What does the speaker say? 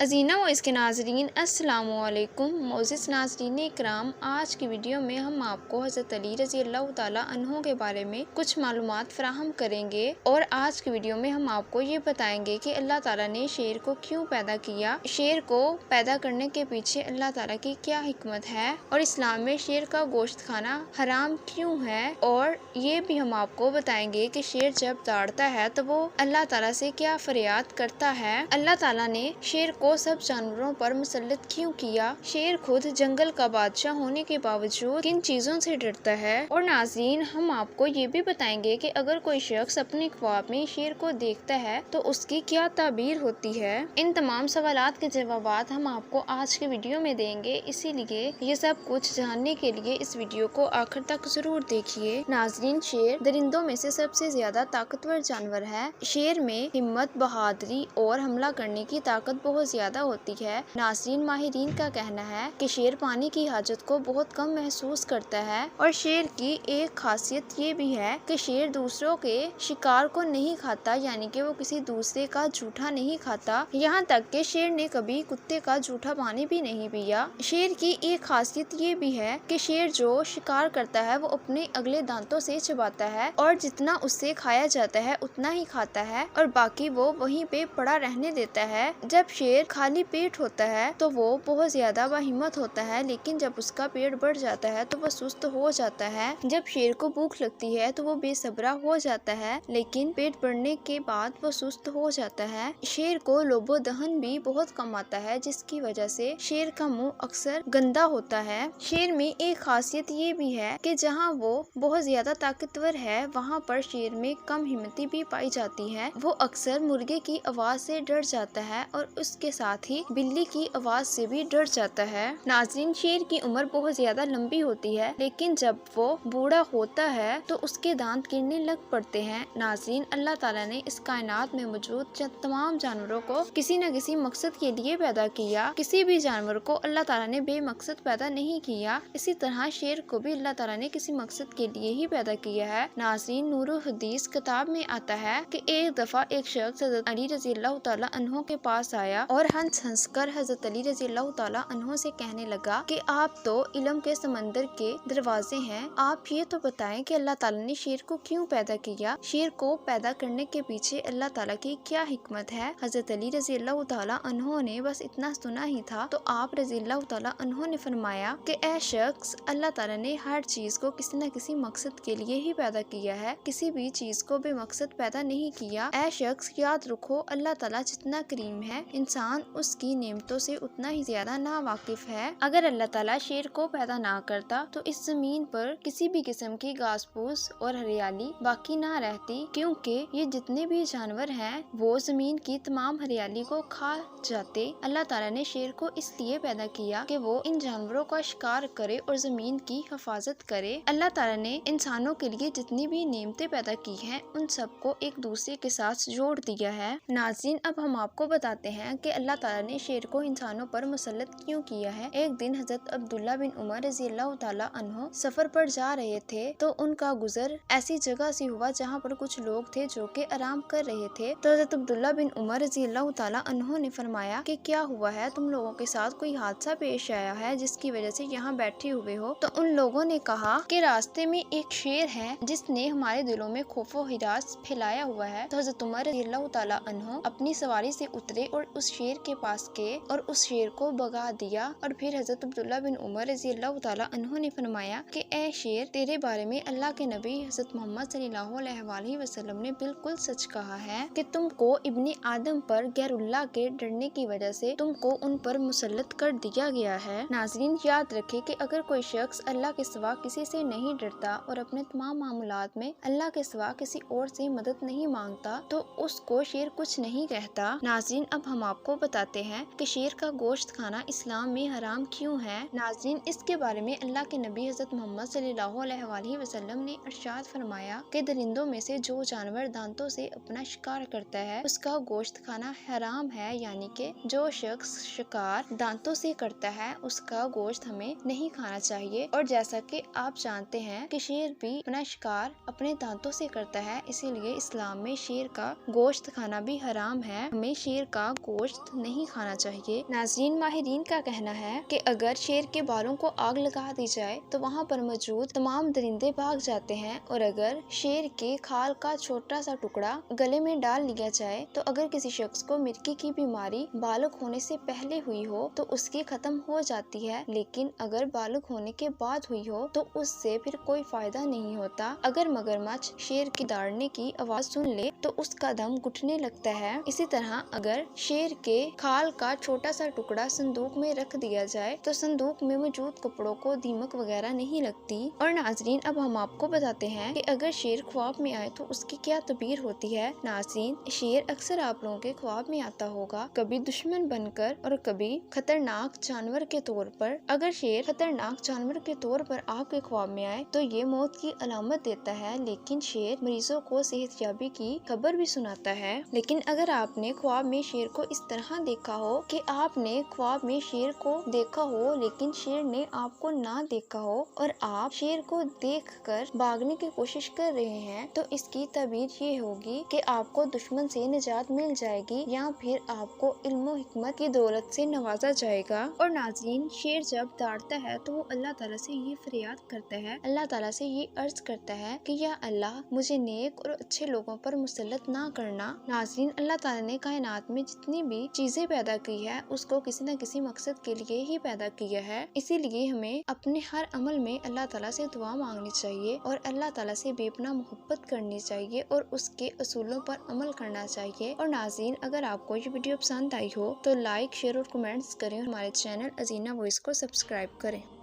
अजीना व इसके नाजरीन अस्सलाम वालेकुम। मोअज़्ज़िज़ नाज़रीन इकराम, आज की वीडियो में हम आपको हज़रत अली रज़ी अल्लाह ताला अन्हो के बारे में कुछ मालूमात फ़राहम करेंगे। और आज की वीडियो में हम आपको ये बताएंगे कि अल्लाह ताला ने शेर को क्यों पैदा किया, शेर को पैदा करने के पीछे अल्लाह ताला की क्या हिकमत है, और इस्लाम में शेर का गोश्त खाना हराम क्यों है। और ये भी हम आपको बताएंगे कि शेर जब दौड़ता है तो वो अल्लाह ताला से क्या फरियाद करता है। अल्लाह ताला ने शेर को सब जानवरों पर मुसल्लत क्यों किया, शेर खुद जंगल का बादशाह होने के बावजूद किन चीजों से डरता है। और नाज़रीन, हम आपको ये भी बताएंगे कि अगर कोई शख्स अपने ख्वाब में शेर को देखता है तो उसकी क्या ताबीर होती है। इन तमाम सवालात के जवाबात हम आपको आज के वीडियो में देंगे, इसीलिए ये सब कुछ जानने के लिए इस वीडियो को आखिर तक जरूर देखिए। नाज़रीन, शेर दरिंदों में से सबसे ज्यादा ताकतवर जानवर है। शेर में हिम्मत, बहादुरी और हमला करने की ताकत बहुत ज्यादा होती है। नाज़रीन, माहिरीन का कहना है कि शेर पानी की हाजत को बहुत कम महसूस करता है। और शेर की एक खासियत ये भी है कि शेर दूसरों के शिकार को नहीं खाता, यानी कि वो किसी दूसरे का जूठा नहीं खाता। यहाँ तक कि शेर ने कभी कुत्ते का जूठा पानी भी नहीं पिया। शेर की एक खासियत ये भी है कि शेर जो शिकार करता है वो अपने अगले दांतों से चबाता है, और जितना उससे खाया जाता है उतना ही खाता है, और बाकी वो वहीं पे पड़ा रहने देता है। जब शेर खाली पेट होता है तो वो बहुत ज्यादा बाहिम्मत होता है, लेकिन जब उसका पेट बढ़ जाता है तो वो सुस्त हो जाता है। जब शेर को भूख लगती है तो वो बेसब्रा हो जाता है, लेकिन पेट बढ़ने के बाद वो सुस्त हो जाता है। शेर को लोबो दहन भी बहुत कम आता है, जिसकी वजह से शेर का मुंह अक्सर गंदा होता है। शेर में एक खासियत ये भी है कि जहाँ वो बहुत ज्यादा ताकतवर है वहाँ पर शेर में कम हिम्मती भी पाई जाती है। वो अक्सर मुर्गे की आवाज से डर जाता है और उसके साथ ही बिल्ली की आवाज से भी डर जाता है। नाज़रीन, शेर की उम्र बहुत ज्यादा लंबी होती है, लेकिन जब वो बूढ़ा होता है तो उसके दांत गिरने लग पड़ते हैं। नाज़रीन, अल्लाह ताला ने इस कायनात में मौजूद तमाम जानवरों को किसी न किसी मकसद के लिए पैदा किया। किसी भी जानवर को अल्लाह ताला ने बेमकसद पैदा नहीं किया। इसी तरह शेर को भी अल्लाह ताला ने किसी मकसद के लिए ही पैदा किया है। नाज़रीन, नूरुल हदीस किताब में आता है कि एक दफा एक शख्स हज़रत अली रज़ी अल्लाह ताला अन्हो के पास आया और हंस हंस कर हज़रत अली रज़ी अल्लाह ताला अन्हो से कहने लगा कि आप तो इल्म के समंदर के दरवाजे हैं, आप ये तो बताएं कि अल्लाह ताला ने शेर को क्यों पैदा किया, शेर को पैदा करने के पीछे अल्लाह ताला की क्या हिकमत है। हज़रत अली रज़ी अल्लाह ताला अन्हो ने बस इतना सुना ही था तो आप रज़ी अल्लाह ताला अन्हो ने फरमाया कि ऐ शख्स, अल्लाह ताला ने हर चीज को किसी न किसी मकसद के लिए ही पैदा किया है, किसी भी चीज को बेमकसद पैदा नहीं किया। ऐ शख्स, याद रखो, अल्लाह ताला जितना करीम है, इंसान उसकी नेमतों से उतना ही ज्यादा ना वाकिफ है। अगर अल्लाह ताला शेर को पैदा ना करता तो इस जमीन पर किसी भी किस्म की घास फूस और हरियाली बाकी ना रहती, क्योंकि ये जितने भी जानवर हैं वो जमीन की तमाम हरियाली को खा जाते। अल्लाह ताला ने शेर को इसलिए पैदा किया कि वो इन जानवरों का शिकार करे और जमीन की हिफाजत करे। अल्लाह ताला ने इंसानों के लिए जितनी भी नेमतें पैदा की हैं उन सबको एक दूसरे के साथ जोड़ दिया है। नाज़रीन, अब हम आपको बताते हैं कि अल्लाह ताला ने शेर को इंसानों पर मुसल्लत क्यों किया है। एक दिन हज़रत अब्दुल्ला बिन उमर रज़ी अल्लाह ताला अन्हो सफर पर जा रहे थे तो उनका गुजर ऐसी जगह से हुआ जहाँ पर कुछ लोग थे जो कि आराम कर रहे थे। तो हज़रत अब्दुल्ला बिन उमर रज़ी अल्लाह ताला अन्हो ने फरमाया कि क्या हुआ है, तुम लोगों के साथ कोई हादसा पेश आया है जिसकी वजह से यहाँ बैठे हुए हो। तो उन लोगों ने कहा कि रास्ते में एक शेर है जिसने हमारे दिलों में खौफो हिरास फैलाया हुआ है। तो हज़रत उमर रज़ी अल्लाह ताला अन्हो अपनी सवारी से उतरे और उस शेर के पास गए और उस शेर को भगा दिया। और फिर हज़रत अब्दुल्ला बिन उमर रज़ी अल्लाह ताला अन्हो ने फरमाया कि ए शेर, तेरे बारे में अल्लाह के नबी हज़रत मोहम्मद सल्लल्लाहु अलैहि वसल्लम ने बिल्कुल सच कहा है कि तुमको इब्ने आदम पर गैरुल्लाह के डरने की वजह से तुमको उन पर मुसल्लत कर दिया गया है। नाज़रीन, याद रखें कि अगर कोई शख्स अल्लाह के सिवा किसी से नहीं डरता और अपने तमाम मामलात में अल्लाह के सिवा किसी और से मदद नहीं मांगता तो उसको शेर कुछ नहीं कहता। नाज़रीन, अब हम आपको बताते हैं कि शेर का गोश्त खाना इस्लाम में हराम क्यों है। नाज़रीन, इसके बारे में अल्लाह के नबी हज़रत मोहम्मद सल्लल्लाहु अलैहि वसल्लम ने इरशाद फरमाया कि दरिंदों में से जो जानवर दांतों से अपना शिकार करता है उसका गोश्त खाना हराम है, यानी कि जो शख्स शिकार दांतों से करता है उसका गोश्त हमें नहीं खाना चाहिए। और जैसा कि आप जानते हैं कि शेर भी अपना शिकार अपने दांतों से करता है, इसीलिए इस्लाम में शेर का गोश्त खाना भी हराम है। हमें शेर का गोश्त वक्त नहीं खाना चाहिए। नाज़रीन, माहिरीन का कहना है कि अगर शेर के बालों को आग लगा दी जाए तो वहाँ पर मौजूद तमाम दरिंदे भाग जाते हैं, और अगर शेर के खाल का छोटा सा टुकड़ा गले में डाल लिया जाए तो अगर किसी शख्स को मिर्गी की बीमारी बालग होने से पहले हुई हो तो उसकी खत्म हो जाती है, लेकिन अगर बालग होने के बाद हुई हो तो उससे फिर कोई फायदा नहीं होता। अगर मगरमच्छ शेर की दाड़ने की आवाज सुन ले तो उसका दम घुटने लगता है। इसी तरह अगर शेर के खाल का छोटा सा टुकड़ा संदूक में रख दिया जाए तो संदूक में मौजूद कपड़ों को दीमक वगैरह नहीं लगती। और नाज़रीन, अब हम आपको बताते हैं कि अगर शेर ख्वाब में आए तो उसकी क्या तबीर होती है। नाज़रीन, शेर अक्सर आप लोगों के ख्वाब में आता होगा, कभी दुश्मन बनकर और कभी खतरनाक जानवर के तौर पर। अगर शेर खतरनाक जानवर के तौर पर आपके ख्वाब में आए तो ये मौत की अलामत देता है, लेकिन शेर मरीजों को सेहतयाबी की खबर भी सुनाता है। लेकिन अगर आपने ख्वाब में शेर को इस तरह देखा हो कि आपने ख्वाब में शेर को देखा हो लेकिन शेर ने आपको ना देखा हो और आप शेर को देखकर भागने की कोशिश कर रहे हैं, तो इसकी तबीर ये होगी कि आपको दुश्मन से निजात मिल जाएगी या फिर आपको इल्म और हिकमत की दौलत से नवाजा जाएगा। और नाज़रीन, शेर जब दौड़ता है तो वो अल्लाह ताला से ये फरियाद करता है, अल्लाह ताला से ये अर्ज करता है कि या अल्लाह, मुझे नेक और अच्छे लोगों पर मुसल्लत ना करना। नाज़रीन, अल्लाह ताला ने कायनात में जितनी भी चीजें पैदा की है उसको किसी न किसी मकसद के लिए ही पैदा किया है, इसीलिए हमें अपने हर अमल में अल्लाह ताला से दुआ मांगनी चाहिए और अल्लाह ताला से बेपनाह मोहब्बत करनी चाहिए और उसके असूलों पर अमल करना चाहिए। और नाज़रीन, अगर आपको ये वीडियो पसंद आई हो तो लाइक, शेयर और कमेंट्स करें। हमारे चैनल अजीना वॉइस को सब्सक्राइब करें।